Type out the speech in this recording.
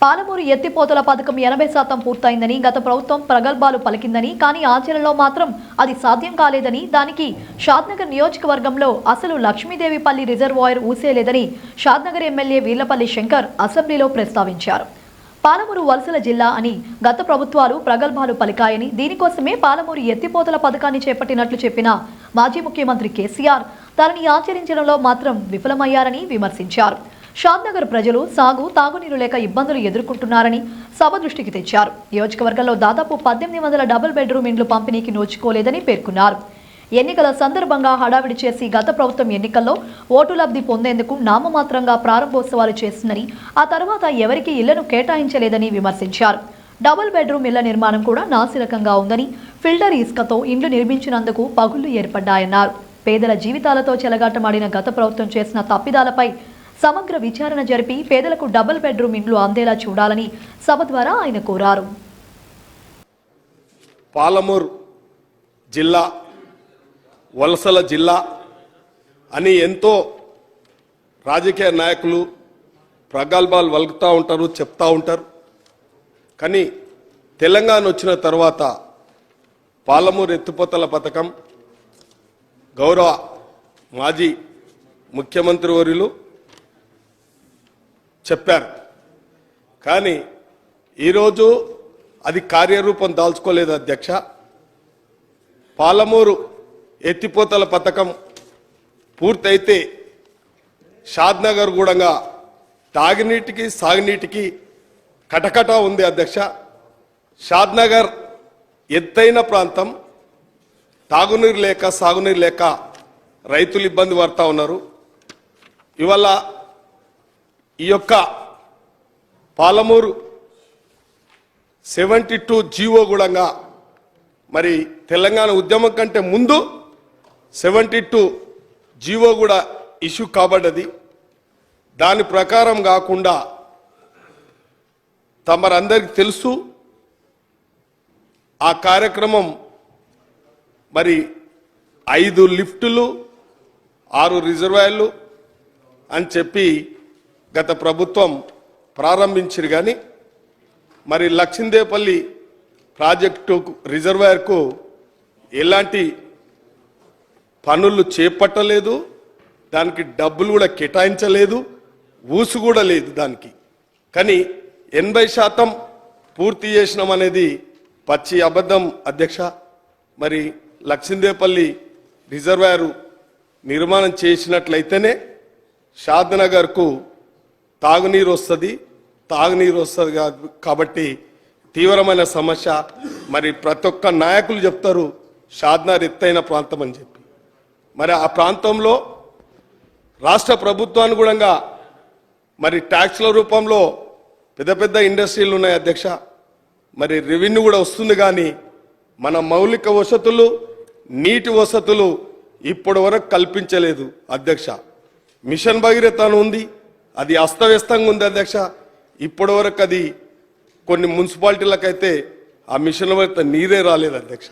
పాలమూరు ఎత్తిపోతల పథకం 80% పూర్తయిందని గత ప్రభుత్వం ప్రగల్భాలు పలికిందని కానీ ఆచరణలో మాత్రం అది సాధ్యం కాలేదని దానికి షాద్నగర్ నియోజకవర్గంలో అసలు లక్ష్మీదేవిపల్లి రిజర్వాయర్ ఊసేలేదని షాద్నగర్ ఎమ్మెల్యే వీర్లపల్లి శంకర్ అసెంబ్లీలో ప్రస్తావించారు. పాలమూరు వలసల జిల్లా అని గత ప్రభుత్వాలు ప్రగల్భాలు పలికాయని దీనికోసమే పాలమూరు ఎత్తిపోతల పథకాన్ని చేపట్టినట్లు చెప్పిన మాజీ ముఖ్యమంత్రి కేసీఆర్ దానిని ఆచరించడంలో మాత్రం విఫలమయ్యారని విమర్శించారు. షాద్నగర్ ప్రజలు సాగు తాగునీరు లేక ఇబ్బందులు ఎదుర్కొంటున్నారని సభ దృష్టికి తెచ్చారు. నియోజకవర్గంలో దాదాపు 1800 డబుల్ బెడ్రూమ్ ఇండ్లు పంపిణీకి నోచుకోలేదని పేర్కొన్నారు. ఎన్నికల సందర్భంగా హడావిడి చేసి గత ప్రభుత్వం ఎన్నికల్లో ఓటు లబ్ధి పొందేందుకు నామమాత్రంగా ప్రారంభోత్సవాలు చేస్తుందని ఆ తర్వాత ఎవరికీ ఇళ్లను కేటాయించలేదని విమర్శించారు. డబుల్ బెడ్రూమ్ ఇళ్ల నిర్మాణం కూడా నాసిరకంగా ఉందని ఫిల్టర్ ఇసుకతో ఇండ్లు నిర్మించినందుకు పగుళ్లు ఏర్పడ్డాయన్నారు. పేదల జీవితాలతో చెలగాటమాడిన గత ప్రభుత్వం చేసిన తప్పిదాలపై సమగ్ర విచారణ జరిపి పేదలకు డబుల్ బెడ్రూమ్ ఇండ్లు అందేలా చూడాలని సభ ద్వారా ఆయన కోరారు. పాలమూరు జిల్లా వలసల జిల్లా అని ఎంతో రాజకీయ నాయకులు ప్రగల్భాలు వలుకుతూ ఉంటారు, చెప్తా ఉంటారు. కానీ తెలంగాణ వచ్చిన తర్వాత పాలమూరు ఎత్తిపోతల పథకం గౌరవ మాజీ ముఖ్యమంత్రి వర్యులు చెప్పారు. కానీ ఈరోజు అది కార్యరూపం దాల్చుకోలేదు అధ్యక్ష. పాలమూరు ఎత్తిపోతల పథకం పూర్తయితే షాద్నగర్ కూడా తాగునీటికి సాగునీటికి కటకట ఉంది అధ్యక్ష. షాద్నగర్ ఎత్తైన ప్రాంతం, తాగునీరు లేక సాగునీరు లేక రైతులు ఇబ్బంది పడతా ఉన్నారు. ఇవాళ ఈ యొక్క పాలమూరు 72 జీవో కూడా మరి తెలంగాణ ఉద్యమం కంటే ముందు 72 జీవో కూడా ఇష్యూ కాబడ్డది. దాని ప్రకారం కాకుండా తమరందరికీ తెలుసు ఆ కార్యక్రమం మరి 5 లిఫ్టులు 6 రిజర్వాయర్లు అని చెప్పి గత ప్రభుత్వం ప్రారంభించారు. కానీ మరి లక్ష్మీదేవిపల్లి ప్రాజెక్టు రిజర్వాయర్కు ఎలాంటి పనులు చేపట్టలేదు, దానికి డబ్బులు కూడా కేటాయించలేదు, ఊసు కూడా లేదు దానికి. కానీ 80% పూర్తి చేసినాం అనేది పచ్చి అబద్ధం అధ్యక్ష. మరి లక్ష్మీదేవిపల్లి రిజర్వాయర్ నిర్మాణం చేసినట్లయితేనే షాద్నగర్కు తాగునీరు వస్తుంది కాబట్టి తీవ్రమైన సమస్య. మరి ప్రతి ఒక్క నాయకులు చెప్తారు షాద్నగర్ ఎత్తైన ప్రాంతం అని చెప్పి. మరి ఆ ప్రాంతంలో రాష్ట్ర ప్రభుత్వాన్ని కూడా మరి ట్యాక్స్ల రూపంలో పెద్ద పెద్ద ఇండస్ట్రీలు ఉన్నాయి అధ్యక్ష. మరి రెవెన్యూ కూడా వస్తుంది. కానీ మన మౌలిక వసతులు, నీటి వసతులు ఇప్పటి వరకు కల్పించలేదు అధ్యక్ష. మిషన్ భగీరథ ఉంది, అది అస్తవ్యస్తంగా ఉంది అధ్యక్ష. ఇప్పటి వరకు అది కొన్ని మున్సిపాలిటీలకైతే ఆ మిషన్ భగీరథ నీరే రాలేదు అధ్యక్ష.